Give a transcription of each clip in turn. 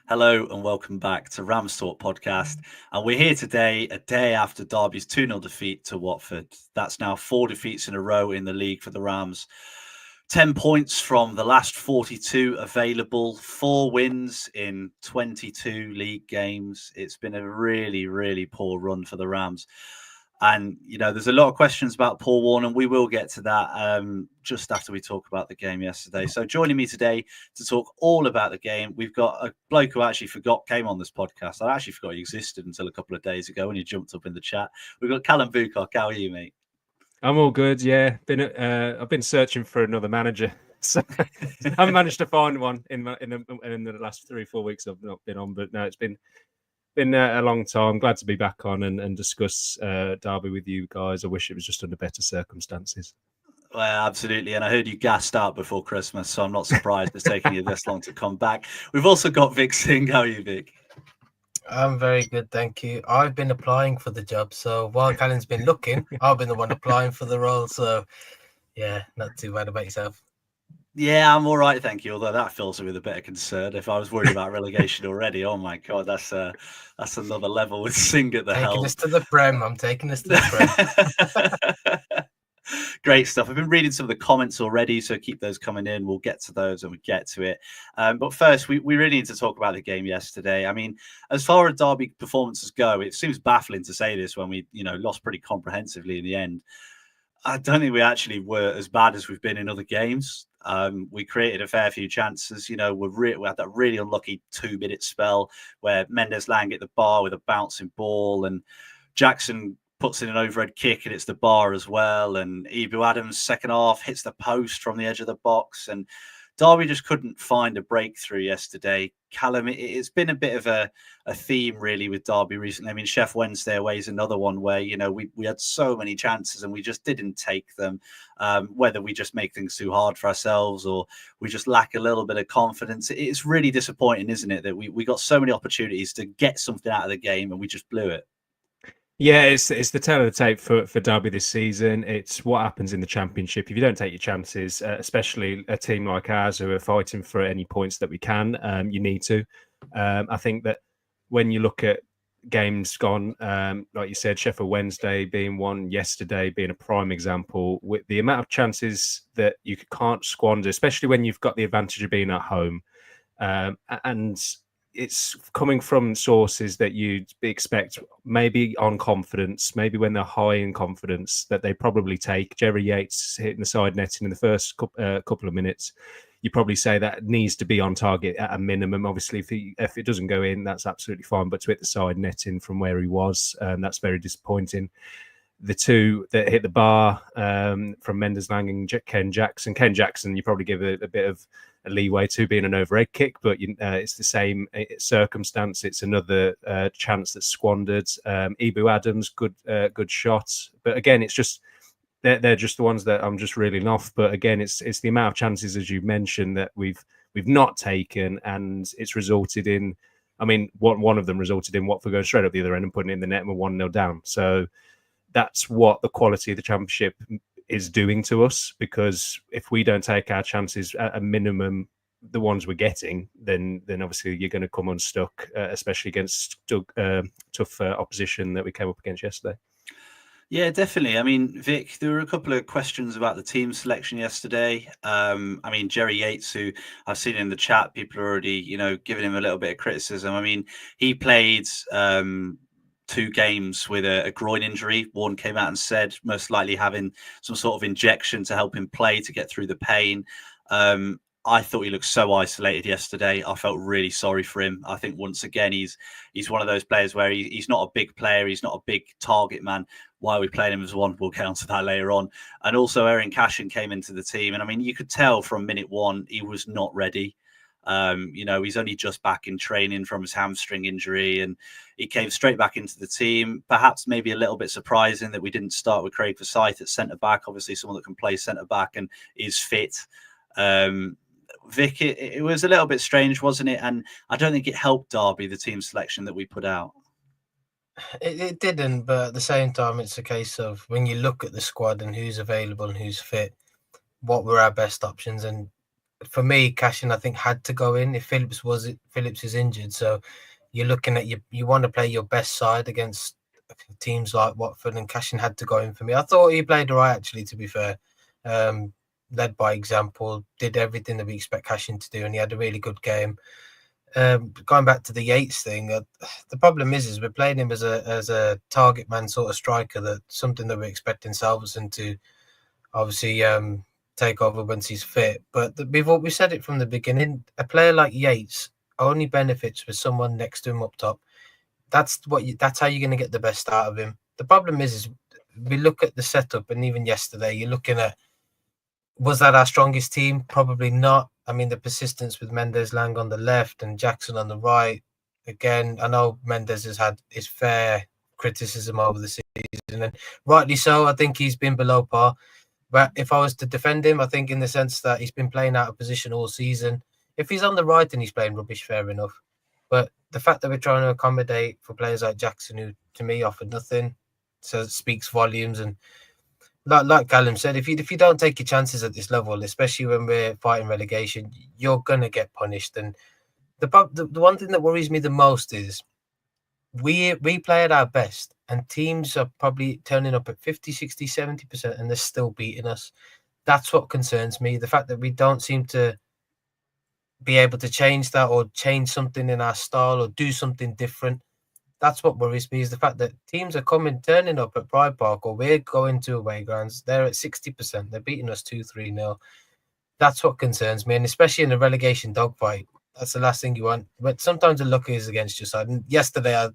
Hello and welcome back to RamsTalkPodcast. And we're here today, a day after Derby's 2-0 defeat to Watford. That's now 4 defeats in a row in the league for the Rams. 10 points from the last 42 available, 4 wins in 22 league games. It's been a really, really poor run for the Rams. And, there's a lot of questions about Paul Warne, and we will get to that just after we talk about the game yesterday. So joining me today to talk all about the game, we've got a bloke who I actually came on this podcast. I actually forgot he existed until a couple of days ago when he jumped up in the chat. We've got Callum Boocock. How are you, mate? I'm all good, yeah. I've been searching for another manager, so I haven't managed to find one in the last 3-4 weeks I've not been on. But no, it's been a long time. Glad to be back on and discuss Derby with you guys. I wish it was just under better circumstances. Well, absolutely. And I heard you gassed out before Christmas, so I'm not surprised it's taking you this long to come back. We've also got Vic Singh. How are you, Vic? I'm very good, thank you. I've been applying for the job, so while Callum's been looking, I've been the one applying for the role. So, yeah, not too bad about yourself. Yeah, I'm all right, thank you. Although that fills me with a bit of concern. If I was worried about relegation already, oh my God, that's another level with Singh at the helm. Taking us to the Prem. I'm taking us to the Prem. Great stuff. I've been reading some of the comments already, so keep those coming in. We'll get to those when we get to it. But first, we really need to talk about the game yesterday. I mean, as far as Derby performances go, it seems baffling to say this when we, lost pretty comprehensively in the end. I don't think we actually were as bad as we've been in other games. We created a fair few chances. We had that really unlucky 2-minute spell where Mendez-Laing hit the bar with a bouncing ball, and Jackson puts in an overhead kick and it's the bar as well. And Ebou Adams, second half, hits the post from the edge of the box. And Derby just couldn't find a breakthrough yesterday. Callum, it's been a bit of a theme really with Derby recently. I mean, Sheff Wednesday away is another one where, we had so many chances and we just didn't take them. Whether we just make things too hard for ourselves or we just lack a little bit of confidence. It's really disappointing, isn't it, that we got so many opportunities to get something out of the game and we just blew it. Yeah, it's the tale of the tape for Derby this season. It's what happens in the Championship. If you don't take your chances, especially a team like ours who are fighting for any points that we can, you need to. I think that when you look at games gone, like you said, Sheffield Wednesday being one, yesterday being a prime example, with the amount of chances that you can't squander, especially when you've got the advantage of being at home. And it's coming from sources that you'd expect maybe on confidence, maybe when they're high in confidence, that they probably take. Jerry Yates hitting the side netting in the first couple of minutes. You probably say that needs to be on target at a minimum. Obviously, if it doesn't go in, that's absolutely fine. But to hit the side netting from where he was, that's very disappointing. The two that hit the bar from Mendez-Laing and Ken Jackson. Ken Jackson, you probably give a bit of a leeway to being an overhead kick, but it's the same circumstance. It's another chance that's squandered. Ebou Adams, good shot, but again, it's just they're just the ones that I'm just reeling off. But again, it's the amount of chances, as you mentioned, that we've not taken, and it's resulted in. I mean, one of them resulted in Watford going straight up the other end and putting it in the net and we're 1-0 down. So that's what the quality of the Championship is doing to us, because if we don't take our chances at a minimum, the ones we're getting, then obviously you're going to come unstuck, especially against tough opposition that we came up against yesterday. Yeah, definitely. I mean, Vic, there were a couple of questions about the team selection yesterday. I mean, Jerry Yates, who I've seen in the chat, people are already, giving him a little bit of criticism. I mean, he played 2 games with a groin injury. Warne came out and said most likely having some sort of injection to help him play to get through the pain. I thought he looked so isolated yesterday. I felt really sorry for him. I think once again he's one of those players where he's not a big player. He's not a big target man. Why are we playing him as one? We'll get onto that later on. And also Erin Cashin came into the team, and I mean you could tell from minute 1 he was not ready. He's only just back in training from his hamstring injury, and he came straight back into the team. Perhaps maybe a little bit surprising that we didn't start with Craig Forsyth at centre back. Obviously, someone that can play centre back and is fit. Vic, it was a little bit strange, wasn't it? And I don't think it helped Derby, the team selection that we put out. It didn't, but at the same time, it's a case of when you look at the squad and who's available and who's fit, what were our best options? And for me, Cashin, I think, had to go in if Phillips is injured. So you're looking at you want to play your best side against teams like Watford, and Cashin had to go in for me. I thought he played all right, actually, to be fair. Led by example, did everything that we expect Cashin to do, and he had a really good game. Going back to the Yates thing, the problem is we're playing him as a target man sort of striker. That something that we're expecting Salverson to obviously take over once he's fit. But we said it from the beginning. A player like Yates only benefits with someone next to him up top. That's how you're going to get the best out of him. The problem is we look at the setup, and even yesterday, you're looking at, was that our strongest team? Probably not. I mean, the persistence with Mendes Lang on the left and Jackson on the right. Again, I know Mendes has had his fair criticism over the season, and rightly so. I think he's been below par. But if I was to defend him, I think in the sense that he's been playing out of position all season. If he's on the right and he's playing rubbish, fair enough. But the fact that we're trying to accommodate for players like Jackson, who to me offered nothing, so it speaks volumes. And like Callum said, if you don't take your chances at this level, especially when we're fighting relegation, you're gonna get punished. And the one thing that worries me the most is we play at our best, and teams are probably turning up at 50, 60, 70%, and they're still beating us. That's what concerns me. The fact that we don't seem to be able to change that, or change something in our style, or do something different. That's what worries me, is the fact that teams are turning up at Pride Park, or we're going to away grounds. They're at 60%. They're beating us 2-3-0. That's what concerns me. And especially in a relegation dogfight, that's the last thing you want. But sometimes the luck is against your side. And yesterday,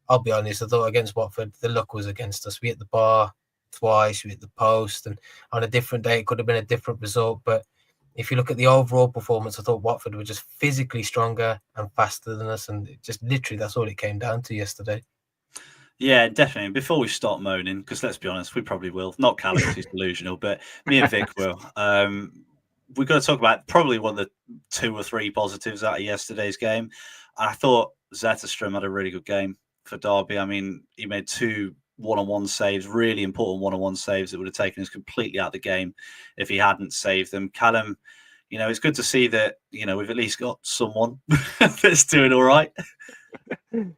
I'll be honest, I thought against Watford, the luck was against us. We hit the bar twice, we hit the post, and on a different day, it could have been a different result. But if you look at the overall performance, I thought Watford were just physically stronger and faster than us. And just literally, that's all it came down to yesterday. Yeah, definitely. Before we start moaning, because let's be honest, we probably will. Not Callum, he's delusional, but me and Vic will. We've got to talk about probably one of the 2 or 3 positives out of yesterday's game. I thought Zetterstrom had a really good game for Derby. I mean, he made 2 one-on-one saves, really important one-on-one saves that would have taken us completely out of the game if he hadn't saved them. Callum, it's good to see that, we've at least got someone that's doing all right.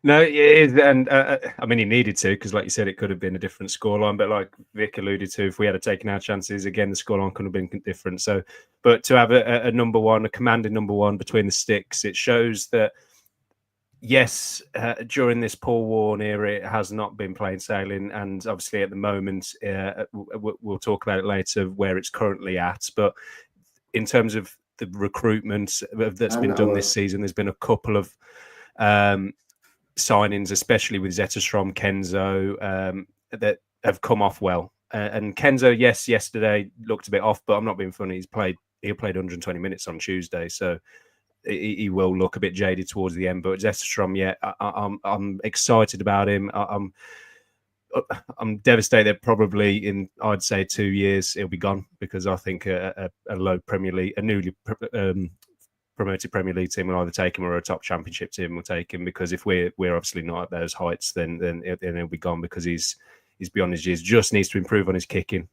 No, it is, and I mean, he needed to, because like you said, it could have been a different scoreline. But like Vic alluded to, if we had taken our chances again, the scoreline could have been different. So, but to have a number one, a commanding number one between the sticks, it shows that yes, during this Paul Warne era, it has not been plain sailing, and obviously at the moment, we'll talk about it later where it's currently at. But in terms of the recruitment that's been done this season, there's been a couple of signings, especially with Zetterstrom, Kenzo, that have come off well. And Kenzo, yes, yesterday looked a bit off, but I'm not being funny. He played 120 minutes on Tuesday, so he will look a bit jaded towards the end. But Zetterstrom, yeah, I'm excited about him. I'm devastated that probably in, I'd say, 2 years he'll be gone, because I think a low Premier League, a newly promoted Premier League team will either take him, or a top Championship team will take him. Because if we're obviously not at those heights, then he'll be gone, because he's beyond his years. Just needs to improve on his kicking.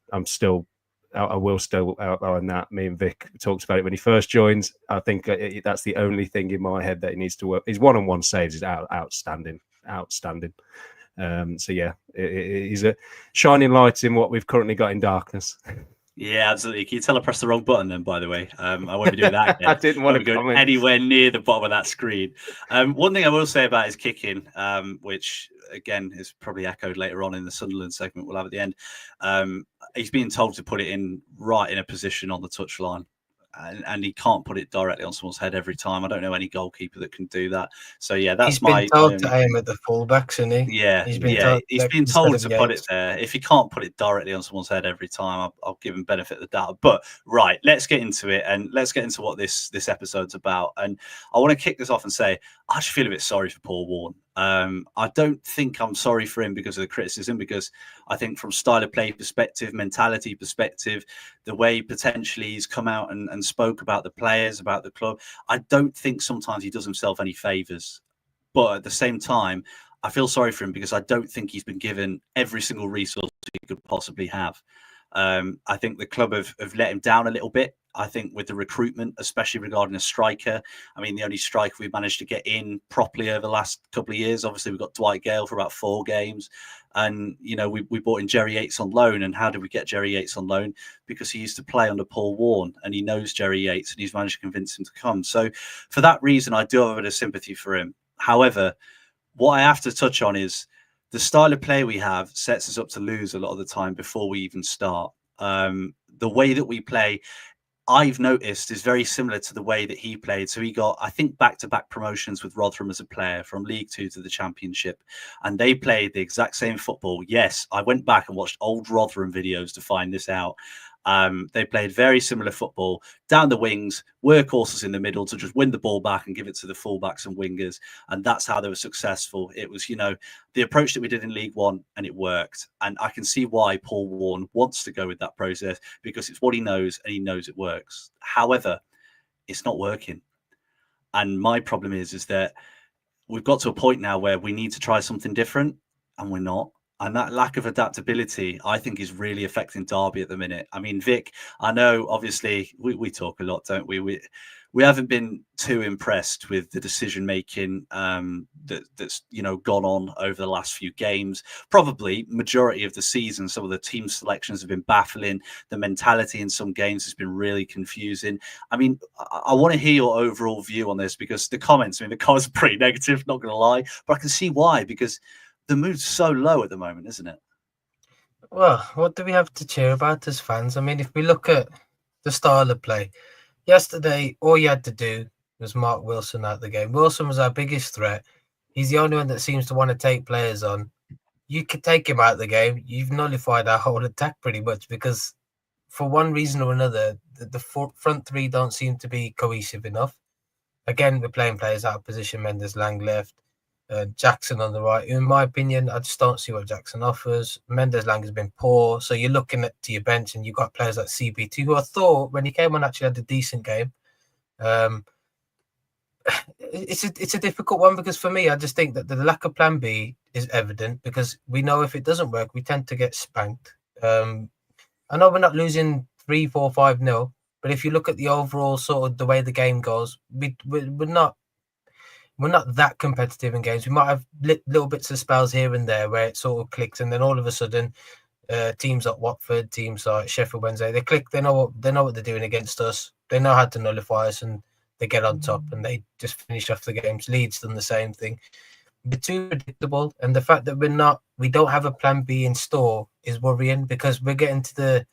I will still outline that. Me and Vic talked about it when he first joined. I think that's the only thing in my head that he needs to work. His one-on-one saves is outstanding. So yeah, he's a shining light in what we've currently got in darkness. Yeah, absolutely. Can you tell I pressed the wrong button then, by the way? I won't be doing that again. I didn't want to go anywhere near the bottom of that screen. One thing I will say about his kicking, which again is probably echoed later on in the Sunderland segment we'll have at the end, he's being told to put it in right in a position on the touchline. And he can't put it directly on someone's head every time. I don't know any goalkeeper that can do that. So yeah, that's he's been told to aim at the fullbacks, isn't he? Yeah, he's been told to put it there. If he can't put it directly on someone's head every time, I'll give him benefit of the doubt. But right, let's get into it, and let's get into what this episode's about. And I want to kick this off and say I just feel a bit sorry for Paul Warne. I don't think I'm sorry for him because of the criticism, because I think from style of play perspective, mentality perspective, the way potentially he's come out and spoke about the players, about the club, I don't think sometimes he does himself any favours. But at the same time, I feel sorry for him because I don't think he's been given every single resource he could possibly have. I think the club have let him down a little bit. I think with the recruitment, especially regarding a striker. I mean, the only striker we've managed to get in properly over the last couple of years, obviously, we've got Dwight Gale for about 4 games. And, you know, we brought in Jerry Yates on loan. And how did we get Jerry Yates on loan? Because he used to play under Paul Warne and he knows Jerry Yates and he's managed to convince him to come. So for that reason, I do have a bit of sympathy for him. However, what I have to touch on is the style of play we have sets us up to lose a lot of the time before we even start. The way that we play, I've noticed, is very similar to the way that he played. So he got, I think, back-to-back promotions with Rotherham as a player from League Two to the Championship. And they played the exact same football. Yes, I went back and watched old Rotherham videos to find this out. They played very similar football down the wings, workhorses in the middle to just win the ball back and give it to the fullbacks and wingers. And that's how they were successful. It was, you know, the approach that we did in League One, and it worked. And I can see why Paul Warne wants to go with that process, because it's what he knows and he knows it works. However, it's not working. And my problem is that we've got to a point now where we need to try something different and we're not. And that lack of adaptability, I think, is really affecting Derby at the minute. I mean, Vic, I know, obviously, we talk a lot, don't we? We haven't been too impressed with the decision making that's gone on over the last few games. Probably majority of the season, some of the team selections have been baffling. The mentality in some games has been really confusing. I mean, I want to hear your overall view on this, because the comments are pretty negative, not going to lie, but I can see why, because the mood's so low at the moment, isn't it? Well, what do we have to cheer about as fans? I mean, if we look at the style of play, yesterday, all you had to do was mark Wilson out the game. Wilson was our biggest threat. He's the only one that seems to want to take players on. You could take him out of the game. You've nullified our whole attack pretty much, because for one reason or another, the front three don't seem to be cohesive enough. Again, we're playing players out of position. Mendes Lang left. Jackson on the right. In my opinion, I just don't see what Jackson offers. Mendes Lang has been poor. So you're looking at to your bench and you've got players like CB2, who I thought when he came on actually had a decent game. It's a difficult one, because for me, I just think that the lack of plan B is evident, because we know if it doesn't work, we tend to get spanked. I know we're not losing 3, 4, 5-0, but if you look at the overall sort of the way the game goes, we're not that competitive in games. We might have little bits of spells here and there where it sort of clicks, and then all of a sudden, teams like Watford, teams like Sheffield Wednesday, they click. They know what they're doing against us. They know how to nullify us, and they get on top and they just finish off the games. Leeds done the same thing. We're too predictable, and the fact that we don't have a plan B in store is worrying, because we're getting to the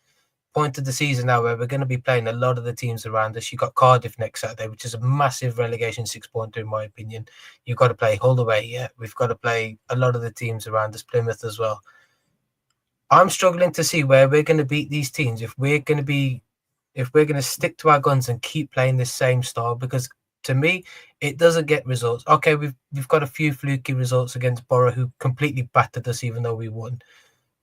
point of the season now where we're going to be playing a lot of the teams around us. You've got Cardiff next Saturday, which is a massive relegation 6-pointer in my opinion. You've got to play Hull away, yeah. We've got to play a lot of the teams around us, Plymouth as well. I'm struggling to see where we're going to beat these teams if we're going to stick to our guns and keep playing this same style, because to me it doesn't get results. Okay, we've got a few fluky results against Borough, who completely battered us even though we won.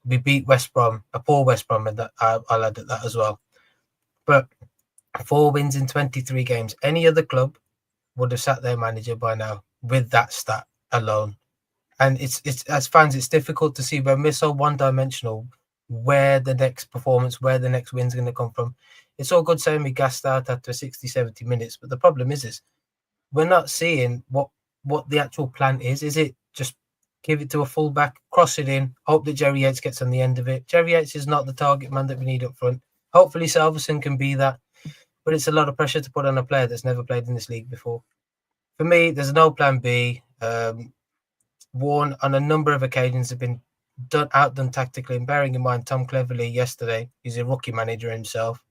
We beat West Brom, a poor West Brom, and I'll add at that as well. But 4 wins in 23 games. Any other club would have sat their manager by now with that stat alone. And it's as fans, it's difficult to see when we're so one-dimensional where the next performance, where the next win's going to come from. It's all good saying we gassed out after 60, 70 minutes, but the problem is we're not seeing what the actual plan is. Is it just give it to a fullback, cross it in, hope that Jerry Yates gets on the end of it? Jerry Yates is not the target man that we need up front. Hopefully Salverson can be that, but it's a lot of pressure to put on a player that's never played in this league before. For me, there's no plan B. Warne on a number of occasions have been outdone tactically, and bearing in mind Tom Cleverley yesterday, he's a rookie manager himself.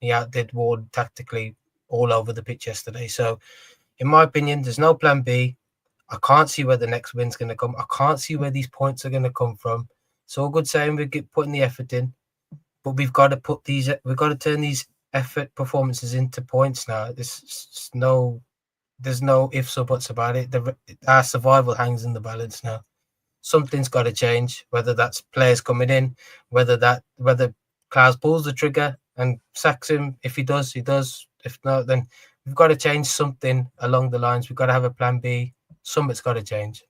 He outdid Warne tactically all over the pitch yesterday. So in my opinion, there's no plan B. I can't see where the next win's going to come. I can't see where these points are going to come from. It's all good saying we're putting the effort in, but we've got to turn these effort performances into points now. There's no ifs or buts about it. Our survival hangs in the balance now. Something's got to change, whether that's players coming in, whether Klaus pulls the trigger and sacks him. If he does, he does. If not, then we've got to change something along the lines. We've got to have a plan B. Something's got to change.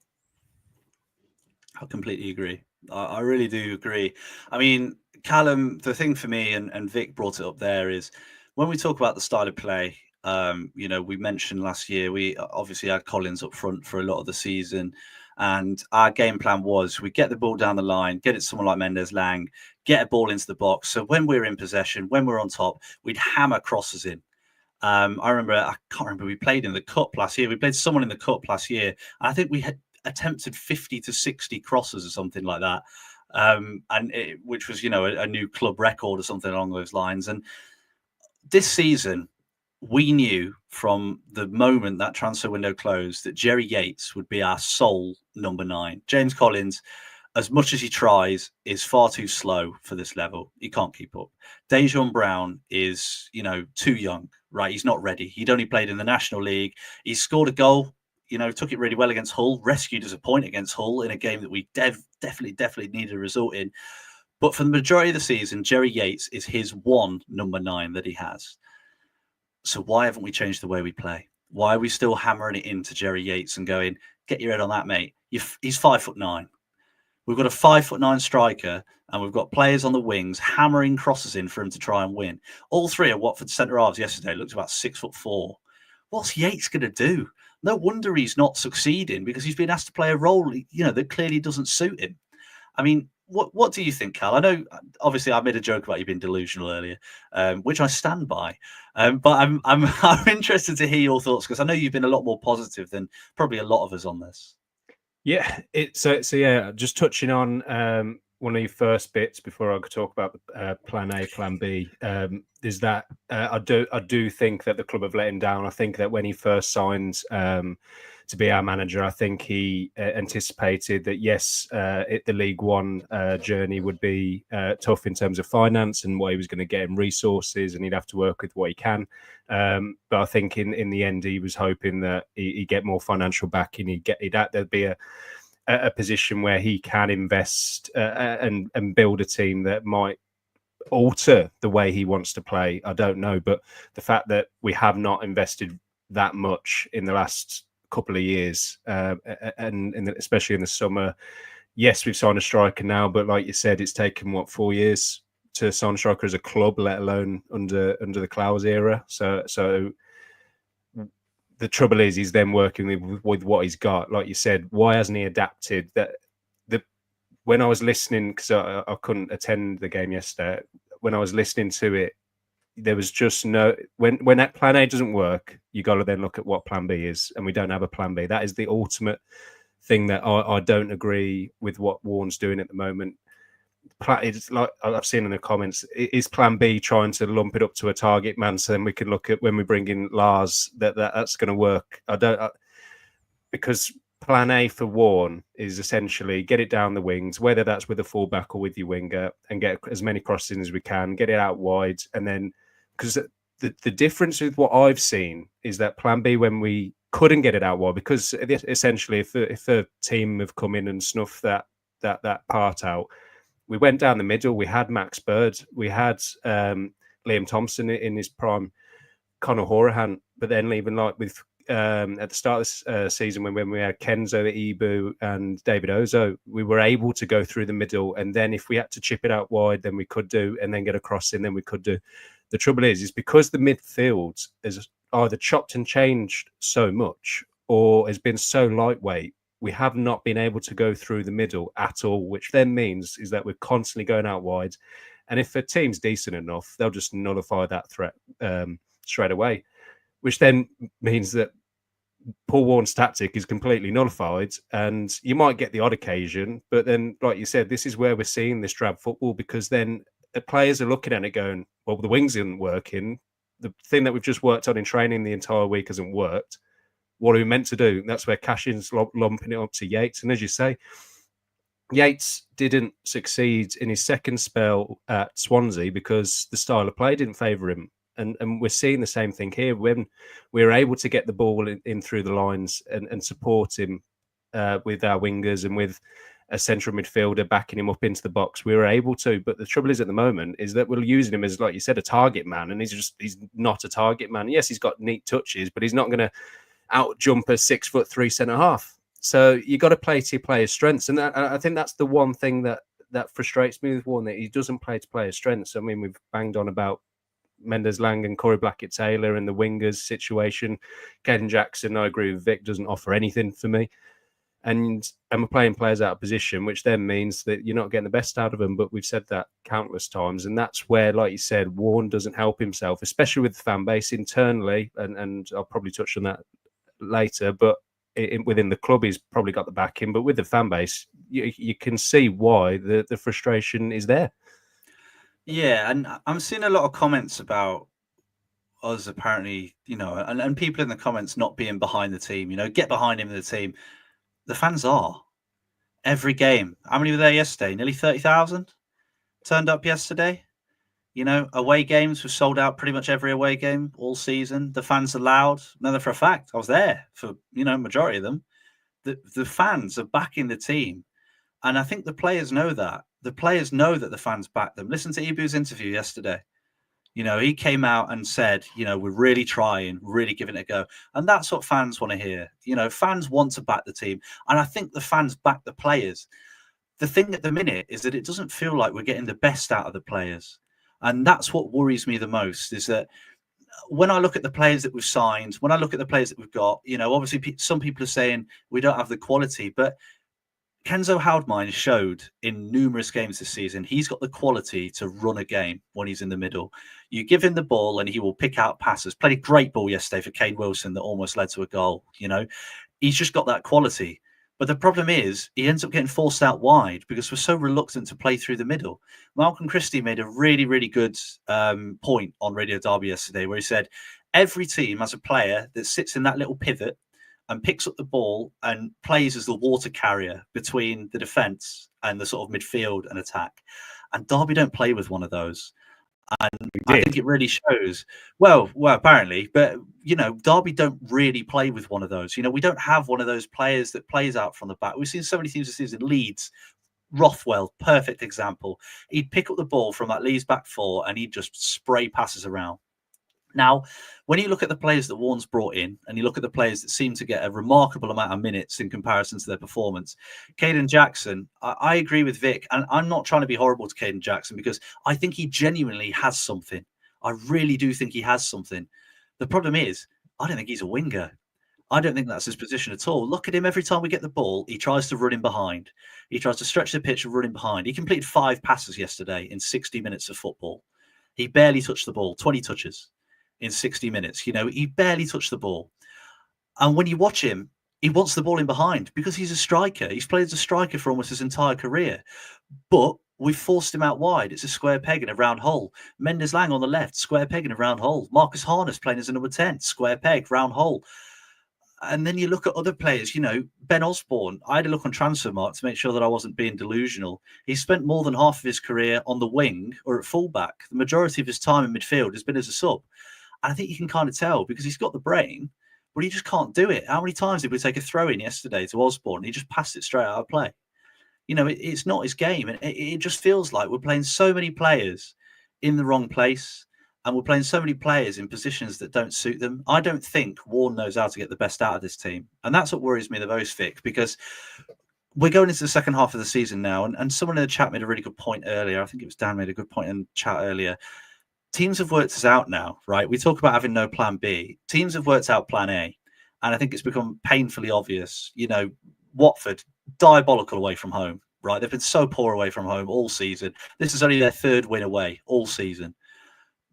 I completely agree. I really do agree. I mean, Callum, the thing for me, and Vic brought it up there, is when we talk about the style of play, we mentioned last year, we obviously had Collins up front for a lot of the season. And our game plan was we get the ball down the line, get it to someone like Mendes-Lang, get a ball into the box. So when we're in possession, when we're on top, we'd hammer crosses in. I can't remember, we played in the Cup last year. We played someone in the Cup last year. And I think we had attempted 50 to 60 crosses or something like that. Which was, a new club record or something along those lines. And this season, we knew from the moment that transfer window closed that Jerry Yates would be our sole number 9. James Collins, as much as he tries, is far too slow for this level. He can't keep up. Dejan Brown is, too young, right? He's not ready. He'd only played in the National League. He scored a goal, took it really well against Hull, rescued us a point against Hull in a game that we definitely needed a result in. But for the majority of the season, Jerry Yates is his one number 9 that he has. So why haven't we changed the way we play? Why are we still hammering it into Jerry Yates and going, get your head on that, mate? He's 5'9". We've got a 5'9" striker, and we've got players on the wings hammering crosses in for him to try and win. All 3 of Watford centre halves yesterday looked about 6'4". What's Yates going to do? No wonder he's not succeeding, because he's been asked to play a role, that clearly doesn't suit him. I mean, what do you think, Cal? I know, obviously, I made a joke about you being delusional earlier, which I stand by. But I'm interested to hear your thoughts, because I know you've been a lot more positive than probably a lot of us on this. Yeah, just touching on one of your first bits before I could talk about plan A, plan B, is that I do think that the club have let him down. I think that when he first signed to be our manager, I think he anticipated that, yes, the League One journey would be tough in terms of finance and what he was going to get in resources, and he'd have to work with what he can. But I think in the end, he was hoping that he'd get more financial backing. There'd be a position where he can invest and build a team that might alter the way he wants to play. I don't know, but the fact that we have not invested that much in the last couple of years, and especially in the summer, yes, we've signed a striker now, but like you said, it's taken 4 years to sign a striker as a club, let alone under the Klaus era. So the trouble is, he's then working with what he's got. Like you said, why hasn't he adapted? When I was listening, because I couldn't attend the game yesterday, when I was listening to it, there was just no, when that plan A doesn't work, you got to then look at what plan B is, and we don't have a plan B. That is the ultimate thing that I don't agree with what Warne's doing at the moment. It's like I've seen in the comments, is plan B trying to lump it up to a target man so then we can look at when we bring in Lars that's going to work. Because plan A for Warne is essentially get it down the wings, whether that's with a fullback or with your winger, and get as many crosses in as we can, get it out wide. And then, because the difference with what I've seen is that plan B, when we couldn't get it out wide, because essentially if a team have come in and snuffed that part out, we went down the middle. We had Max Bird, we had Liam Thompson in his prime, Conor Horahan, but then even like with at the start of this season when we had Kenzo, Ibu, and David Ozo, we were able to go through the middle, and then if we had to chip it out wide, then we could do, and then get a cross in, then we could do. The trouble is because the midfield is either chopped and changed so much or has been so lightweight, we have not been able to go through the middle at all, which then means is that we're constantly going out wide. And if a team's decent enough, they'll just nullify that threat straight away, which then means that Paul Warne's tactic is completely nullified, and you might get the odd occasion, but then, like you said, this is where we're seeing this drab football, because then the players are looking at it going, well, the wings isn't working. The thing that we've just worked on in training the entire week hasn't worked. What are we meant to do? And that's where Cashin's lumping it up to Yates. And as you say, Yates didn't succeed in his second spell at Swansea because the style of play didn't favour him. And we're seeing the same thing here. When we're able to get the ball in through the lines and support him with our wingers and with a central midfielder backing him up into the box, we were able to. But the trouble is at the moment is that we're using him as, like you said, a target man. And he's not a target man. Yes, he's got neat touches, but he's not going to out jump a 6'3" centre half. So you got to play to your players' strengths. And I think that's the one thing that that frustrates me with Warne, that he doesn't play to player strengths. I mean, we've banged on about Mendes-Lang and Corey Blackett-Taylor and the wingers situation. Caden Jackson, I agree with Vic, doesn't offer anything for me. And we're playing players out of position, which then means that you're not getting the best out of them. But we've said that countless times. And that's where, like you said, Warne doesn't help himself, especially with the fan base internally. And I'll probably touch on that later. But within the club, he's probably got the backing. But with the fan base, you can see why the frustration is there. Yeah, and I'm seeing a lot of comments about us apparently, and people in the comments not being behind the team, get behind him in the team. The fans are. Every game. How many were there yesterday? Nearly 30,000 turned up yesterday. Away games were sold out pretty much every away game all season. The fans are loud. Another for a fact. I was there for, majority of them. The fans are backing the team. And I think the players know that. The players know that the fans back them. Listen to Ibu's interview yesterday. He came out and said, we're really trying, really giving it a go. And that's what fans want to hear. Fans want to back the team. And I think the fans back the players. The thing at the minute is that it doesn't feel like we're getting the best out of the players. And that's what worries me the most, is that when I look at the players that we've signed, when I look at the players that we've got, obviously some people are saying we don't have the quality, but Kenzo Houdmine showed in numerous games this season he's got the quality to run a game when he's in the middle. You give him the ball and he will pick out passes. Played a great ball yesterday for Kane Wilson that almost led to a goal. He's just got that quality. But the problem is he ends up getting forced out wide because we're so reluctant to play through the middle. Malcolm Christie made a really, really good point on Radio Derby yesterday where he said every team has a player that sits in that little pivot and picks up the ball and plays as the water carrier between the defence and the sort of midfield and attack. And Derby don't play with one of those. And I think it really shows. Well, apparently, but Derby don't really play with one of those. We don't have one of those players that plays out from the back. We've seen so many teams this season. Leeds, Rothwell, perfect example. He'd pick up the ball from that Leeds back four and he'd just spray passes around. Now, when you look at the players that Warne's brought in and you look at the players that seem to get a remarkable amount of minutes in comparison to their performance, Caden Jackson, I agree with Vic, and I'm not trying to be horrible to Caden Jackson because I think he genuinely has something. I really do think he has something. The problem is, I don't think he's a winger. I don't think that's his position at all. Look at him every time we get the ball, he tries to run in behind. He tries to stretch the pitch and run in behind. He completed 5 passes yesterday in 60 minutes of football. He barely touched the ball, 20 touches in 60 minutes. He barely touched the ball. And when you watch him, he wants the ball in behind because he's a striker. He's played as a striker for almost his entire career. But we've forced him out wide. It's a square peg in a round hole. Mendes-Lang on the left, square peg in a round hole. Marcus Harness playing as a number 10, square peg, round hole. And then you look at other players, Ben Osborne. I had a look on Transfermarkt to make sure that I wasn't being delusional. He spent more than half of his career on the wing or at fullback. The majority of his time in midfield has been as a sub. And I think you can kind of tell because he's got the brain, but he just can't do it. How many times did we take a throw in yesterday to Osborne? He just passed it straight out of play. It's not his game. And it just feels like we're playing so many players in the wrong place. And we're playing so many players in positions that don't suit them. I don't think Warne knows how to get the best out of this team. And that's what worries me the most, Vic, because we're going into the second half of the season now. And someone in the chat made a really good point earlier. I think it was Dan made a good point in the chat earlier. Teams have worked us out now, right? We talk about having no plan B. Teams have worked out plan A. And I think it's become painfully obvious. Watford, diabolical away from home, right? They've been so poor away from home all season. This is only their 3rd win away all season.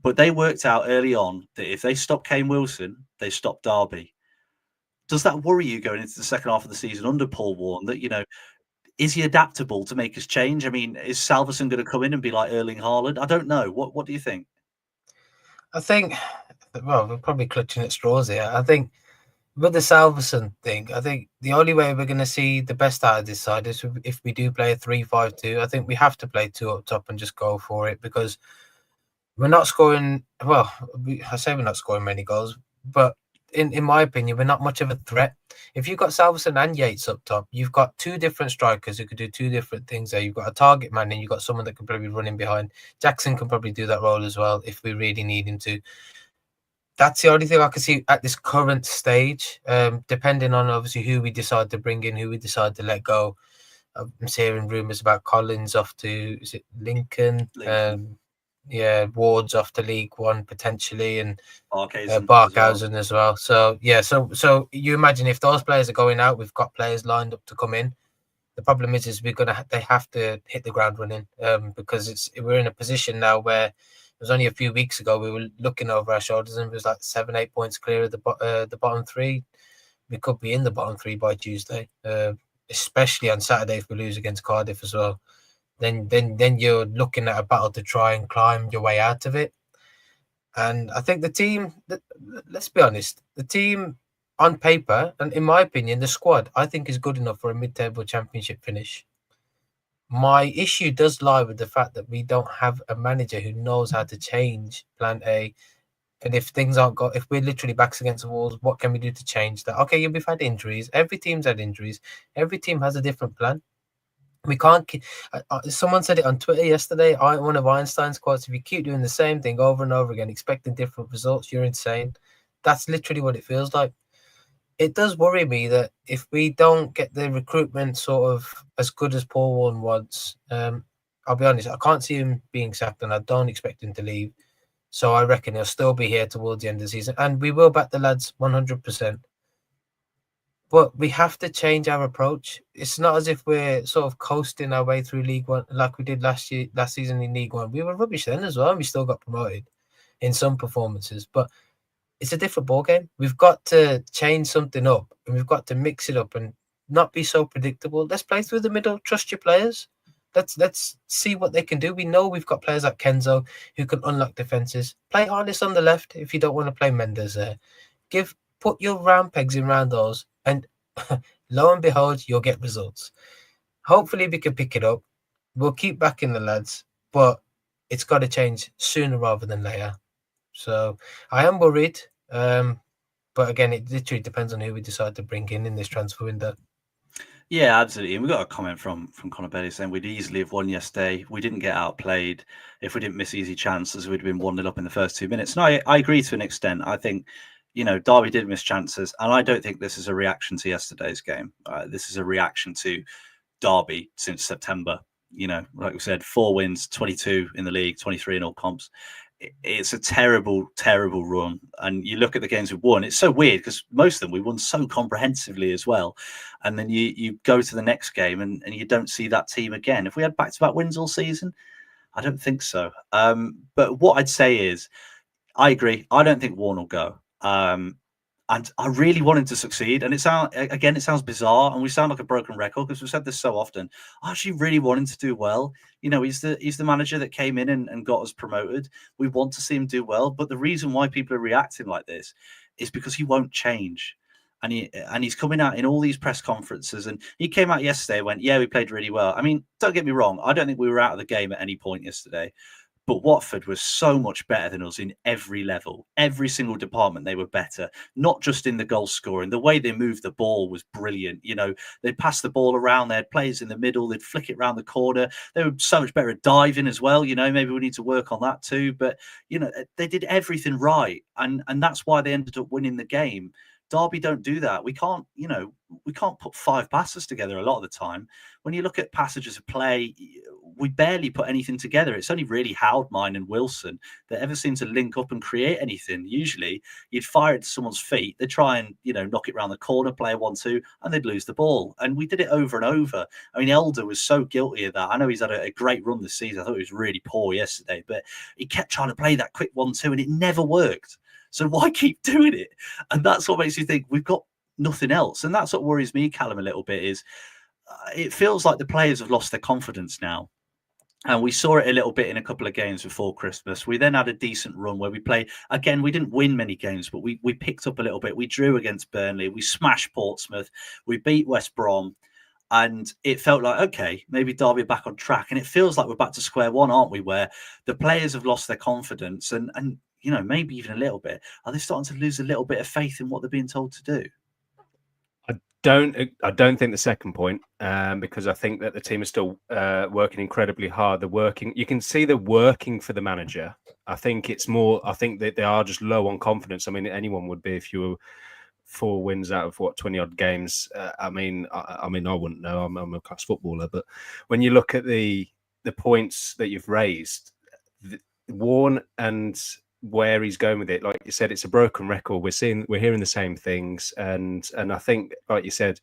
But they worked out early on that if they stop Kane Wilson, they stop Derby. Does that worry you going into the second half of the season under Paul Warne that, is he adaptable to make us change? I mean, is Salverson going to come in and be like Erling Haaland? I don't know. What do you think? I think, we're probably clutching at straws here. I think with the Salverson thing, I think the only way we're going to see the best out of this side is if we do play a 3-5-2. I think we have to play 2 up top and just go for it because we're not scoring. Well, I say we're not scoring many goals, but in my opinion, we're not much of a threat. If you've got Salverson and Yates up top, you've got 2 different strikers who could do 2 different things there. You've got a target man and you've got someone that can probably run in behind. Jackson can probably do that role as well if we really need him to. That's the only thing I can see at this current stage, depending on obviously who we decide to bring in, who we decide to let go. I'm hearing rumours about Collins off to, is it Lincoln? Ward's off to League One potentially, and Barkhausen as well. So yeah, so you imagine if those players are going out, we've got players lined up to come in. The problem is they have to hit the ground running, because we're in a position now where it was only a few weeks ago we were looking over our shoulders and it was like 7-8 points clear of the bottom three. We could be in the bottom three by Tuesday, especially on Saturday if we lose against Cardiff as well. Then you're looking at a battle to try and climb your way out of it. And I think the team, let's be honest, the team on paper, and in my opinion, the squad, I think is good enough for a mid-table championship finish. My issue does lie with the fact that we don't have a manager who knows how to change plan A. And if things aren't if we're literally backs against the walls, what can we do to change that? Okay, we've had injuries. Every team's had injuries. Every team has a different plan. We can't. Someone said it on Twitter yesterday. One of Einstein's quotes: "If you keep doing the same thing over and over again, expecting different results, you're insane." That's literally what it feels like. It does worry me that if we don't get the recruitment sort of as good as Paul Warne wants, I'll be honest, I can't see him being sacked, and I don't expect him to leave. So I reckon he'll still be here towards the end of the season, and we will back the lads 100%. But we have to change our approach. It's not as if we're sort of coasting our way through League One like we did last season in League One. We were rubbish then as well, and we still got promoted in some performances. But it's a different ball game. We've got to change something up, and we've got to mix it up and not be so predictable. Let's play through the middle. Trust your players. Let's see what they can do. We know we've got players like Kenzo who can unlock defenses. Play Harness on the left if you don't want to play Mendes there. Put your round pegs in round those, and lo and behold, you'll get results. Hopefully we can pick it up. We'll keep backing the lads, but it's got to change sooner rather than later. So I am worried. But again, it literally depends on who we decide to bring in this transfer window. Yeah, absolutely. And we got a comment from Conor Bailey saying we'd easily have won yesterday. We didn't get outplayed. If we didn't miss easy chances, we'd have been 1-0 up in the first 2 minutes. And I agree to an extent. I think, Derby did miss chances. And I don't think this is a reaction to yesterday's game. This is a reaction to Derby since September. Like we said, 4 wins, 22 in the league, 23 in all comps. It's a terrible, terrible run. And you look at the games we've won, it's so weird because most of them we won so comprehensively as well. And then you go to the next game and you don't see that team again. If we had back-to-back wins all season, I don't think so. But what I'd say is, I agree. I don't think Warne will go. And I really want him to succeed. And it sounds bizarre, and we sound like a broken record because we've said this so often. I actually really want him to do well. He's the manager that came in and got us promoted. We want to see him do well. But the reason why people are reacting like this is because he won't change. And he's coming out in all these press conferences. And he came out yesterday and went, yeah, we played really well. I mean, don't get me wrong. I don't think we were out of the game at any point yesterday. But Watford was so much better than us in every level. Every single department, they were better. Not just in the goal scoring. The way they moved the ball was brilliant. They'd pass the ball around. They had players in the middle. They'd flick it around the corner. They were so much better at diving as well. Maybe we need to work on that too. But, they did everything right. And that's why they ended up winning the game. Derby don't do that. We can't put 5 passes together a lot of the time. When you look at passages of play, we barely put anything together. It's only really Haldmine and Wilson that ever seem to link up and create anything. Usually you'd fire it to someone's feet. They'd try and, knock it around the corner, play a 1-2, and they'd lose the ball. And we did it over and over. I mean, Elder was so guilty of that. I know he's had a great run this season. I thought he was really poor yesterday, but he kept trying to play that quick 1-2 and it never worked. So why keep doing it? And that's what makes you think we've got nothing else. And that's what worries me, Callum, a little bit is it feels like the players have lost their confidence now. And we saw it a little bit in a couple of games before Christmas. We then had a decent run where we played. Again, we didn't win many games, but we picked up a little bit. We drew against Burnley. We smashed Portsmouth. We beat West Brom. And it felt like, okay, maybe Derby are back on track. And it feels like we're back to square one, aren't we? Where the players have lost their confidence and maybe even a little bit. Are they starting to lose a little bit of faith in what they're being told to do? I don't think the second point, because I think that the team is still working incredibly hard. You can see they're working for the manager. I think it's more. I think that they are just low on confidence. I mean, anyone would be if you were 4 wins out of 20 odd games. I mean, I wouldn't know. I'm a class footballer, but when you look at the points that you've raised, Warne and where he's going with it, like you said, it's a broken record. We're hearing the same things, and I think, like you said,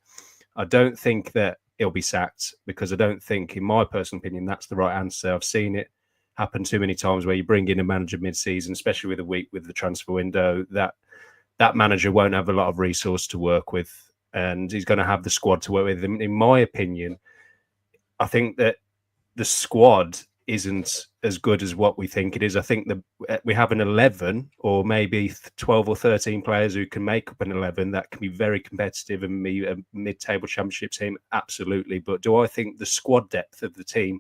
I don't think that he'll be sacked, because I don't think, in my personal opinion, that's the right answer. I've seen it happen too many times where you bring in a manager mid-season, especially with a week with the transfer window, that manager won't have a lot of resource to work with, and he's going to have the squad to work with. In my opinion, I think that the squad isn't as good as what we think it is. I think that we have an 11 or maybe 12 or 13 players who can make up an 11 that can be very competitive and be a mid-table championship team. Absolutely. But do I think the squad depth of the team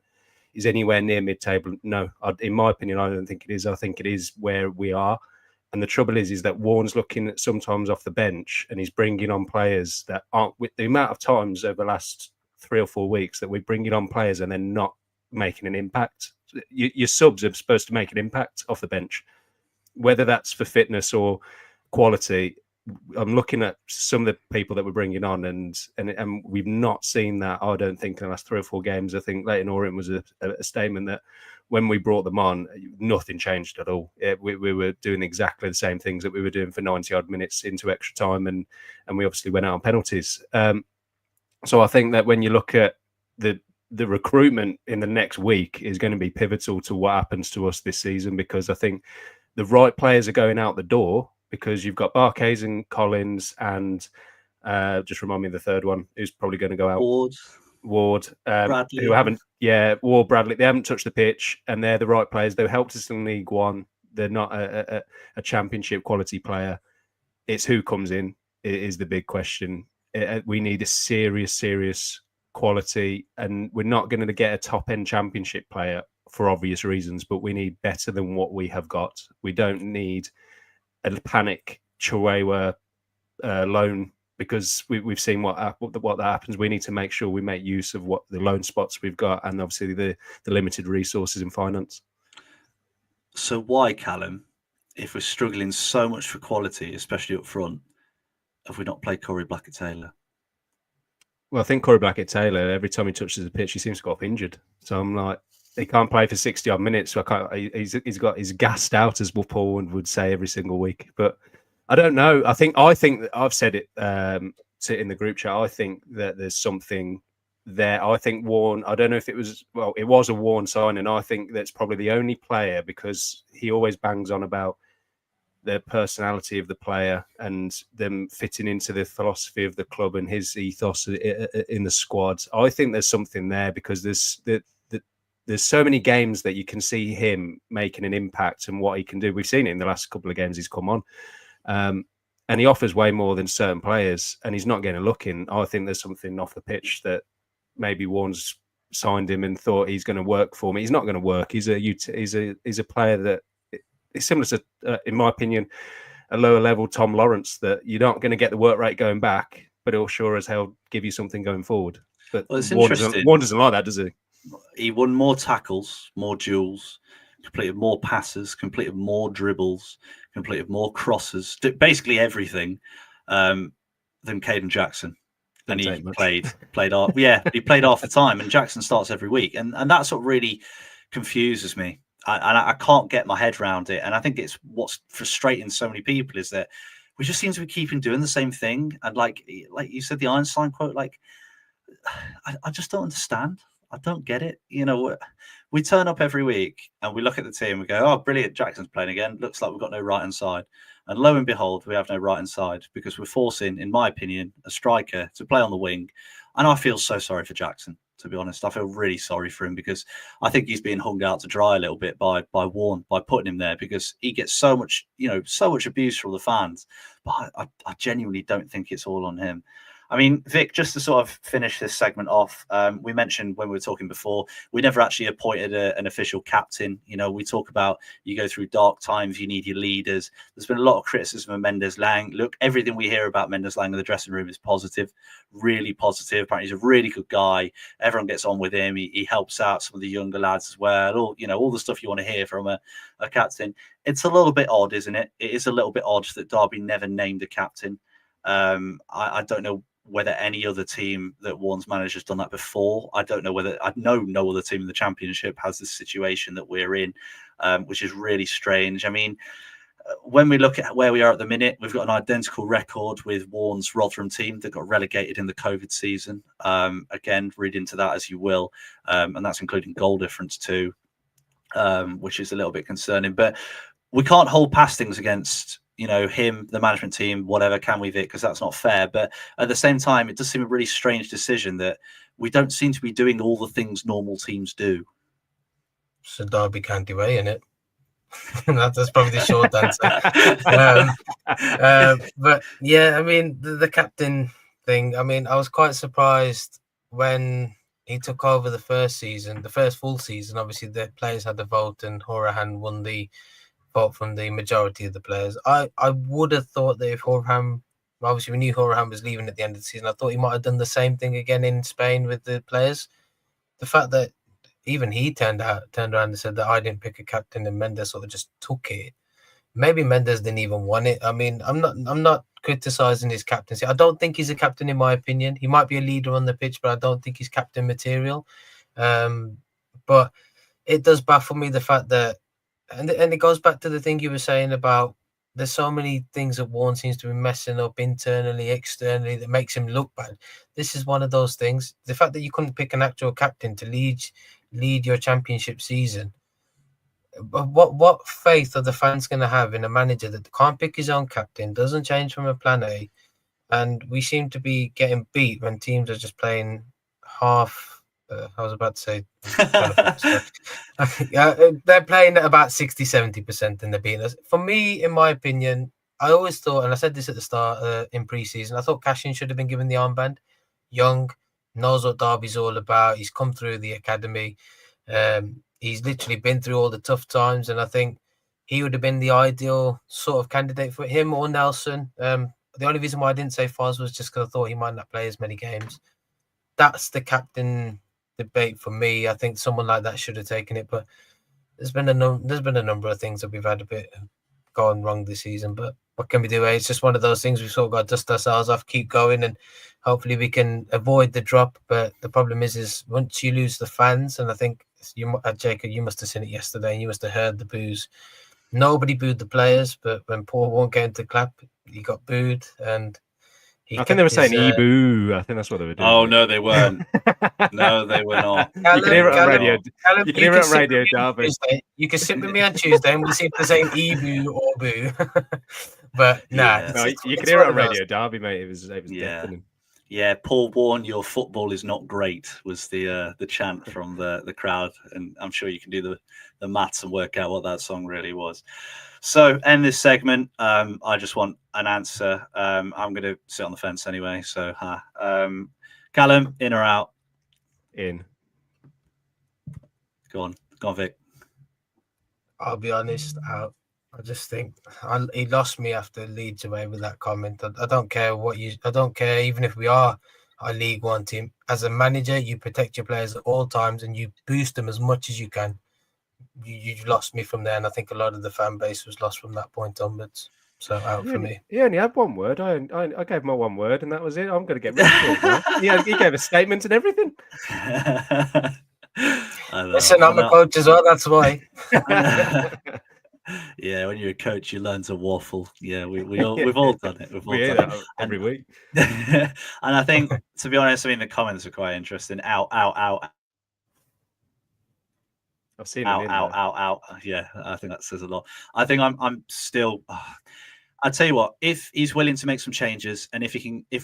is anywhere near mid-table? No. In my opinion, I don't think it is. I think it is where we are. And the trouble is that Warne's looking at sometimes off the bench, and he's bringing on players that aren't, with the amount of times over the last 3 or 4 weeks that we're bringing on players and they're not making an impact. Your subs are supposed to make an impact off the bench, whether that's for fitness or quality. I'm looking at some of the people that we're bringing on, and we've not seen that, I don't think, in the last 3 or 4 games. I think Leighton Orient was a statement that when we brought them on, nothing changed at all. We were doing exactly the same things that we were doing for 90 odd minutes into extra time, and we obviously went out on penalties. So I think that when you look at the recruitment in the next week is going to be pivotal to what happens to us this season, because I think the right players are going out the door, because you've got Barkhays and Collins and just remind me of the third one who's probably going to go out. Ward, Bradley. Who haven't, Ward, Bradley, they haven't touched the pitch, and they're the right players. They've helped us in League One. They're not a championship quality player. It's who comes in is the big question. We need a serious quality, and we're not going to get a top-end championship player for obvious reasons, but we need better than what we have got. We don't need a panic Chihuahua loan, because we've seen what that happens. We need to make sure we make use of what the loan spots we've got, and obviously the limited resources in finance. So why, Callum, if we're struggling so much for quality, especially up front, have we not played Corey Blackett-Taylor? Well, I think Corey Blackett-Taylor, every time he touches the pitch, he seems to go off injured. So I'm like, he can't play for 60 odd minutes. So he's gassed out, as Paul Warne would say every single week. But I don't know. I think that I've said it in the group chat. I think that there's something there. I think Warne, I don't know if it was a Warne signing. I think that's probably the only player, because he always bangs on about the personality of the player and them fitting into the philosophy of the club and his ethos in the squad. I think there's something there, because there's so many games that you can see him making an impact and what he can do. We've seen it in the last couple of games he's come on. And he offers way more than certain players, and he's not getting a look in. I think there's something off the pitch that maybe Warne's signed him and thought he's going to work for me. He's not going to work. He's a player that is similar to, in my opinion, a lower level Tom Lawrence, that you're not going to get the work rate going back, but he'll sure as hell give you something going forward. But it's Warne interesting. Warne doesn't like that, does he? He won more tackles, more duels, completed more passes, completed more dribbles, completed more crosses, did basically everything than Caden Jackson. And he played off. Yeah, he played half the time, and Jackson starts every week, and that's what really confuses me. I can't get my head around it, and I think it's what's frustrating so many people is that we just seem to be keeping doing the same thing. And like you said, the Einstein quote, like I just don't understand. I don't get it. You know, we turn up every week and we look at the team. We go, "Oh, brilliant! Jackson's playing again. Looks like we've got no right hand side." And lo and behold, we have no right hand side, because we're forcing, in my opinion, a striker to play on the wing. And I feel so sorry for Jackson. To be honest, I feel really sorry for him, because I think he's being hung out to dry a little bit by Warne, by putting him there, because he gets so much abuse from the fans. But I genuinely don't think it's all on him. I mean, Vic, just to sort of finish this segment off, we mentioned when we were talking before, we never actually appointed an official captain. You know, we talk about you go through dark times, you need your leaders. There's been a lot of criticism of Mendes-Lang. Look, everything we hear about Mendes-Lang in the dressing room is positive, really positive. Apparently, he's a really good guy. Everyone gets on with him. He helps out some of the younger lads as well. All the stuff you want to hear from a captain. It's a little bit odd, isn't it? It is a little bit odd that Derby never named a captain. I don't know whether any other team that Warne's manager has done that before. I don't know whether I know no other team in the Championship has this situation that we're in, which is really strange. I mean, when we look at where we are at the minute, we've got an identical record with Warne's Rotherham team that got relegated in the COVID season. Again, read into that as you will, and that's including goal difference too, which is a little bit concerning. But we can't hold past things against him, the management team, whatever, can we, Vic? Because that's not fair. But at the same time, it does seem a really strange decision that we don't seem to be doing all the things normal teams do. It's a Derby County way, isn't it? That's probably the short answer. But yeah, I mean, the captain thing, I mean, I was quite surprised when he took over the first full season. Obviously, the players had the vote and Horahan won the vote from the majority of the players. I would have thought that if Horahan, obviously we knew Horahan was leaving at the end of the season, I thought he might have done the same thing again in Spain with the players. The fact that even he turned around and said that I didn't pick a captain and Mendes sort of just took it. Maybe Mendes didn't even want it. I mean, I'm not criticizing his captaincy. I don't think he's a captain in my opinion. He might be a leader on the pitch, but I don't think he's captain material. But it does baffle me the fact that, and it goes back to the thing you were saying about there's so many things that Warne seems to be messing up internally, externally, that makes him look bad. This is one of those things. The fact that you couldn't pick an actual captain to lead your Championship season. What faith are the fans going to have in a manager that can't pick his own captain, doesn't change from a plan A, and we seem to be getting beat when teams are just playing half. I was about to say, they're playing at about 60-70% and they're beating us. For me, in my opinion, I always thought, and I said this at the start in pre-season, I thought Cashin should have been given the armband. Young, knows what Derby's all about. He's come through the academy. He's literally been through all the tough times, and I think he would have been the ideal sort of candidate for him or Nelson. The only reason why I didn't say Foz was just because I thought he might not play as many games. That's the captain debate for me. I think someone like that should have taken it, but there's been a number of things that we've had a bit gone wrong this season. But what can we do? It's just one of those things we've sort of got to dust ourselves off, keep going, and hopefully we can avoid the drop. But the problem is once you lose the fans, and I think Jacob, you must have seen it yesterday, and you must have heard the boos. Nobody booed the players, but when Paul Warne came to clap, he got booed, and I think they were saying "e-boo." I think that's what they were doing. Oh no, they weren't. No, they were not. You can hear it on radio. Callum, you can hear it on radio, Derby. You can sit with me on Tuesday and we'll see if they're saying "e-boo" or "boo." But nah, you can hear it on radio, Derby, mate. It was deafening. Yeah, Paul Warne, your football is not great was the chant from the crowd, and I'm sure you can do the maths and work out what that song really was. So, end this segment. I just want an answer. I'm going to sit on the fence anyway. So, Callum, in or out? In. Go on, Vic. I'll be honest, out. I just think he lost me after Leeds away with that comment. I don't care I don't care even if we are a League One team. As a manager, you protect your players at all times and you boost them as much as you can. You've lost me from there, and I think a lot of the fan base was lost from that point onwards. So out for me. He only had one word. I gave him my one word, and that was it. I'm going to get rid of it. He gave a statement and everything. Listen, I'm a coach as well. That's why. Yeah, when you're a coach, you learn to waffle. Yeah, we've all done it. We've all done it every week. And I think, to be honest, I mean the comments are quite interesting. Out. I've seen out. Yeah, I think that says a lot. I think I'm still. I'd tell you what, if he's willing to make some changes, and if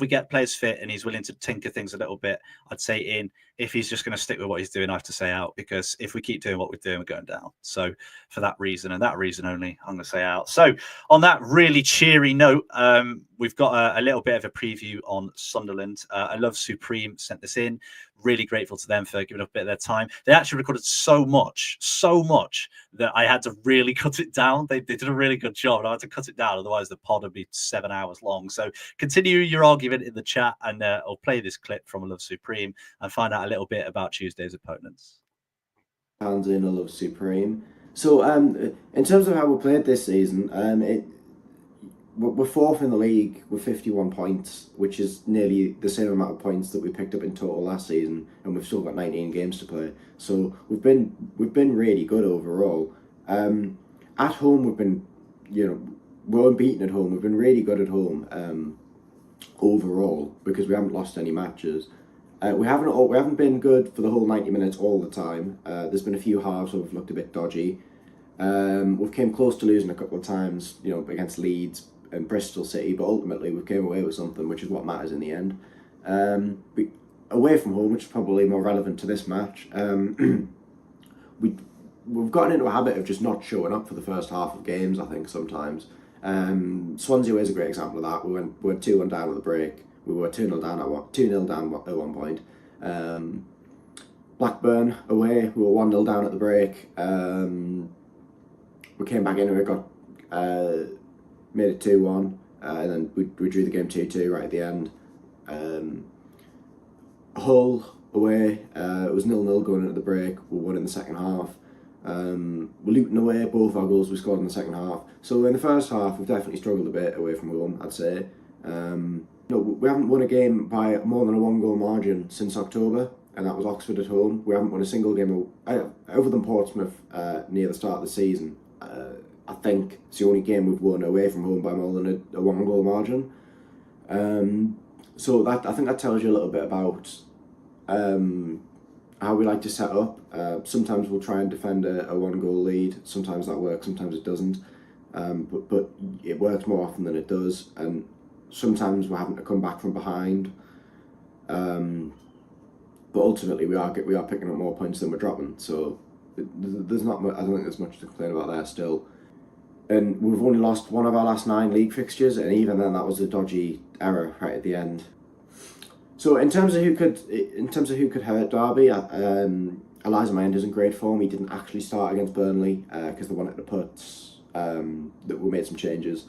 we get players fit and he's willing to tinker things a little bit, I'd say in. If he's just going to stick with what he's doing, I have to say out, because if we keep doing what we're doing, we're going down. So for that reason and that reason only, I'm going to say out. So on that really cheery note, we've got a little bit of a preview on Sunderland. I Love Supreme sent this in. Really grateful to them for giving up a bit of their time. They actually recorded so much that I had to really cut it down. They did a really good job, and I had to cut it down. Otherwise, the pod would be 7 hours long. So continue your argument in the chat, and I'll play this clip from A Love Supreme and find out a little bit about Tuesday's opponents. Pounds in A Love Supreme. So, in terms of how we played this season, we're fourth in the league with 51 points, which is nearly the same amount of points that we picked up in total last season, and we've still got 19 games to play. So we've been really good overall. At home, we've been, we're unbeaten at home. We've been really good at home overall because we haven't lost any matches. We haven't been good for the whole 90 minutes all the time. There's been a few halves where we've looked a bit dodgy. We've came close to losing a couple of times, against Leeds and Bristol City, but ultimately we came away with something, which is what matters in the end. Away from home, which is probably more relevant to this match, we've gotten into a habit of just not showing up for the first half of games, I think, sometimes. Swansea is a great example of that. We went 2-1 down at the break. We were 2-0 down at one point. Blackburn away, we were 1-0 down at the break. We came back into it, made it 2-1, and then we drew the game 2-2 right at the end. Hull away, it was 0-0 going into the break. We won in the second half. Luton away, both our goals we scored in the second half. So in the first half, we've definitely struggled a bit away from home, I'd say. We haven't won a game by more than a 1-goal margin since October, and that was Oxford at home. We haven't won a single game other than Portsmouth near the start of the season. I think it's the only game we've won away from home by more than a 1-goal margin. So I think that tells you a little bit about how we like to set up. Sometimes we'll try and defend a 1-goal lead. Sometimes that works, sometimes it doesn't. But it works more often than it does. And sometimes we're having to come back from behind. But ultimately we are picking up more points than we're dropping. So there's not much, I don't think there's much to complain about there still. And we've only lost one of our last 9 league fixtures, and even then that was a dodgy error right at the end. So in terms of who could hurt Derby, Eliza Mind is in great form. He didn't actually start against Burnley because they wanted to put that we made some changes,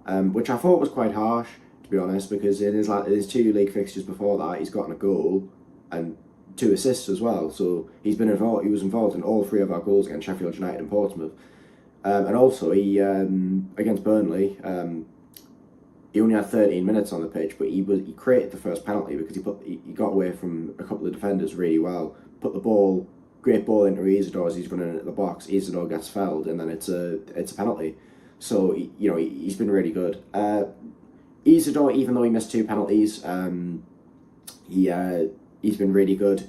which I thought was quite harsh, to be honest, because in his 2 league fixtures before that, he's gotten a goal and 2 assists as well. So he was involved in all 3 of our goals against Sheffield United and Portsmouth. And also, he against Burnley, he only had 13 minutes on the pitch, but he created the first penalty because he got away from a couple of defenders really well. Put the great ball into Isidore as he's running into the box. Isidore gets fouled, and then it's a penalty. So he's been really good. Isidore, even though he missed 2 penalties, he's been really good.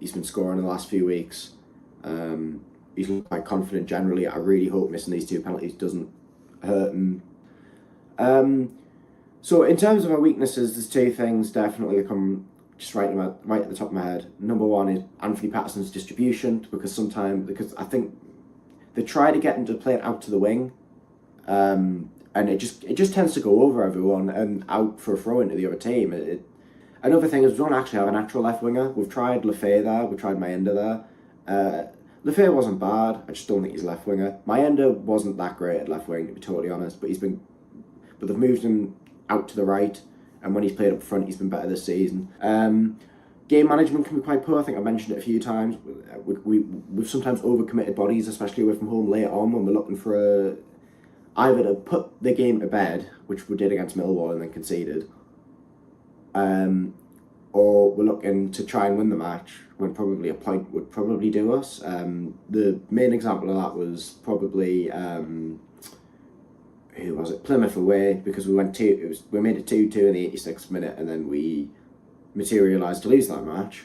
He's been scoring in the last few weeks. He's looked quite confident generally. I really hope missing these 2 penalties doesn't hurt him. So in terms of our weaknesses, there's 2 things definitely that come just right at the top of my head. Number 1 is Anthony Patterson's distribution, because I think they try to get him to play it out to the wing, and it just tends to go over everyone and out for a throw into the other team. Another thing is we don't actually have a natural left winger. We've tried Lefay there, we've tried Mayenda there. Lefay wasn't bad, I just don't think he's a left winger. Mayenda wasn't that great at left wing, to be totally honest, but they've moved him out to the right, and when he's played up front, he's been better this season. Game management can be quite poor. I think I mentioned it a few times. We've sometimes overcommitted bodies, especially away from home late on when we're looking for either to put the game to bed, which we did against Millwall and then conceded, or we're looking to try and win the match when probably a point would probably do us. The main example of that was probably who was it? Plymouth away, because we made it 2-2 in the 86th minute, and then we materialised to lose that match.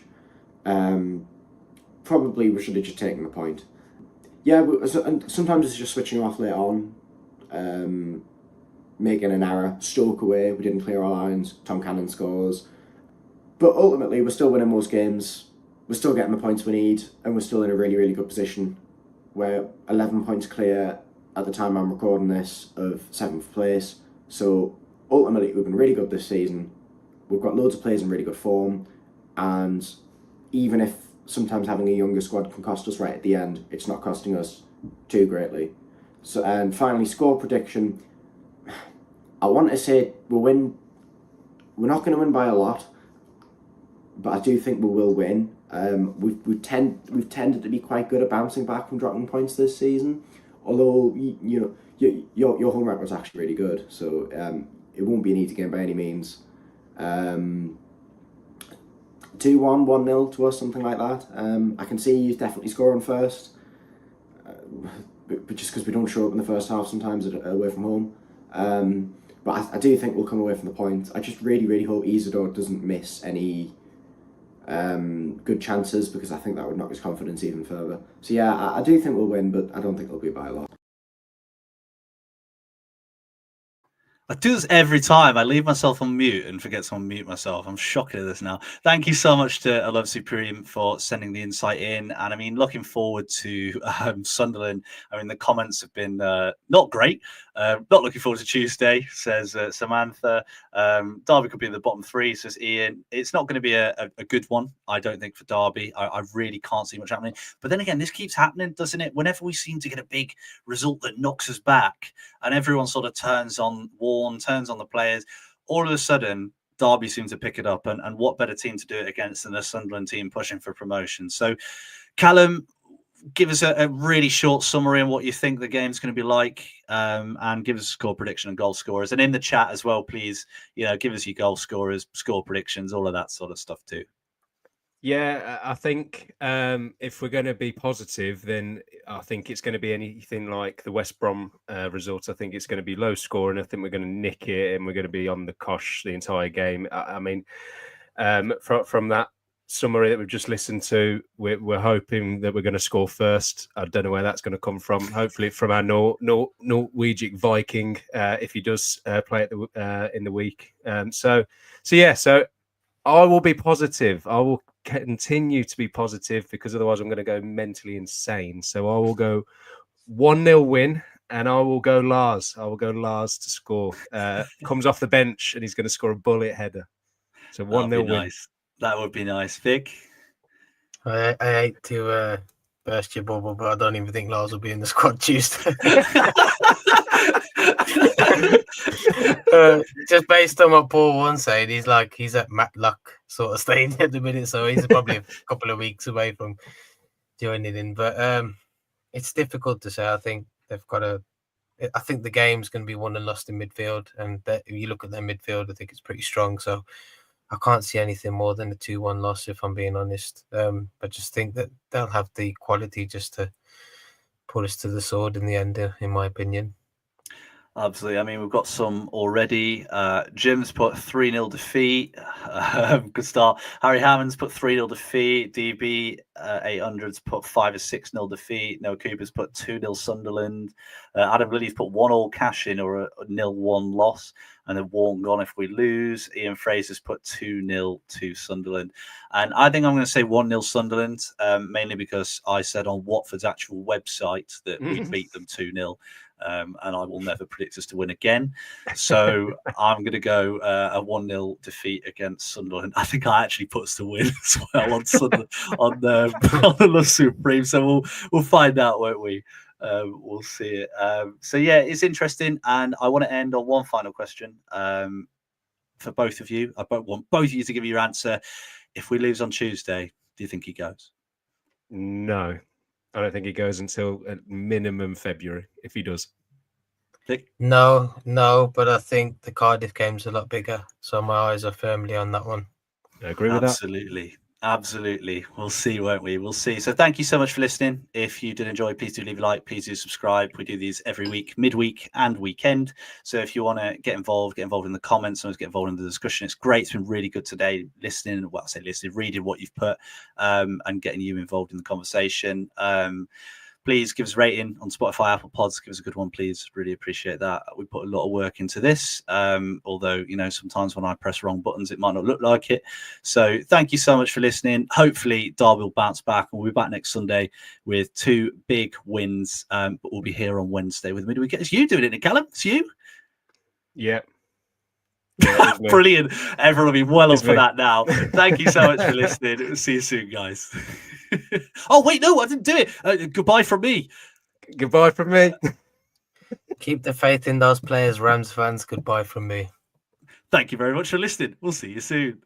Probably we should have just taken the point. Yeah, and sometimes it's just switching off late on, making an error. Stoke away, we didn't clear our lines. Tom Cannon scores. But ultimately, we're still winning most games. We're still getting the points we need, and we're still in a really, really good position. We're 11 points clear at the time I'm recording this of 7th place. So ultimately, we've been really good this season. We've got loads of players in really good form, and even if sometimes having a younger squad can cost us right at the end, it's not costing us too greatly. So, and finally, score prediction. I want to say we'll win. We're not going to win by a lot, but I do think we will win. We've tended to be quite good at bouncing back from dropping points this season. Although your home record is actually really good, so it won't be an easy game by any means. 2-1, 1-0 to us, something like that. I can see you definitely scoring first, but just because we don't show up in the first half sometimes away from home. But I do think we'll come away from the point. I just really, really hope Isidore doesn't miss any good chances, because I think that would knock his confidence even further. So yeah, I do think we'll win, but I don't think it'll be by a lot. I do this every time. I leave myself on mute and forget to unmute myself. I'm shocked at this now. Thank you so much to I Love Supreme for sending the insight in. And I mean, looking forward to Sunderland. I mean, the comments have been not great. Not looking forward to Tuesday, says Samantha. Derby could be in the bottom three, says Ian. It's not going to be a good one, I don't think, for Derby. I really can't see much happening. But then again, this keeps happening, doesn't it? Whenever we seem to get a big result that knocks us back and everyone sort of turns on Warne, turns on the players, all of a sudden, Derby seem to pick it up. And what better team to do it against than a Sunderland team pushing for promotion? So, Callum, give us a really short summary on what you think the game's going to be like, and give us a score prediction and goal scorers. And in the chat as well, please, give us your goal scorers, score predictions, all of that sort of stuff too. Yeah, I think if we're going to be positive, then I think it's going to be anything like the West Brom result. I think it's going to be low scoring. I think we're going to nick it, and we're going to be on the cosh the entire game. I mean, from that summary that we've just listened to, we're hoping that we're going to score first. I don't know where that's going to come from. Hopefully from our Norwegian Viking, if he does play in the week. So I will be positive. I will continue to be positive, because otherwise I'm going to go mentally insane. So I will go 1-0 win, and I will go Lars. I will go Lars to score. Comes off the bench, and he's going to score a bullet header. So 1-0 win. Nice. That would be nice. Vic? I hate to burst your bubble, but I don't even think Lars will be in the squad Tuesday. Just based on what Paul Warne said, he's at Matlock sort of stage at the minute, so he's probably a couple of weeks away from joining in. But it's difficult to say. I think they've got I think the game's going to be won and lost in midfield, and if you look at their midfield, I think it's pretty strong. So I can't see anything more than a 2-1 loss, if I'm being honest. I just think that they'll have the quality just to put us to the sword in the end, in my opinion. Absolutely. I mean, we've got some already. Jim's put 3-0 defeat. Good start. Harry Hammond's put 3-0 defeat. DB 800's put 5-6-0 defeat. Noah Cooper's put 2-0 Sunderland. Adam Lilly's put 1-1 cash in, or a 0-1 loss. And then Warne gone if we lose. Ian Fraser's put 2-0 to Sunderland. And I think I'm going to say 1-0 Sunderland, mainly because I said on Watford's actual website that we'd beat them 2-0. And I will never predict us to win again. So I'm going to go a 1-0 defeat against Sunderland. I think I actually put us to win as well on Sunderland, on the Love Supreme. So we'll find out, won't we? We'll see it. So yeah, it's interesting. And I want to end on one final question for both of you. I want both of you to give your answer. If we lose on Tuesday, do you think he goes? No. I don't think he goes until at minimum February, if he does. No, but I think the Cardiff game's a lot bigger, so my eyes are firmly on that one. I agree with that. Absolutely. We'll see, won't we? We'll see. So thank you so much for listening. If you did enjoy, please do leave a like. Please do subscribe. We do these every week, midweek and weekend. So if you want to get involved in the comments, and get involved in the discussion. It's great. It's been really good today, reading what you've put, and getting you involved in the conversation. Please give us a rating on Spotify, Apple Pods. Give us a good one, please. Really appreciate that. We put a lot of work into this, although, sometimes when I press wrong buttons, it might not look like it. So thank you so much for listening. Hopefully, Derby will bounce back, and we'll be back next Sunday with 2 big wins. But we'll be here on Wednesday with midweek. It's you doing it, Callum. It's you. Yeah. Brilliant. Everyone will be well up for that now. Thank you so much for listening. See you soon, guys. Oh, wait, no, I didn't do it. Goodbye from me. Goodbye from me. Keep the faith in those players, Rams fans. Goodbye from me. Thank you very much for listening. We'll see you soon.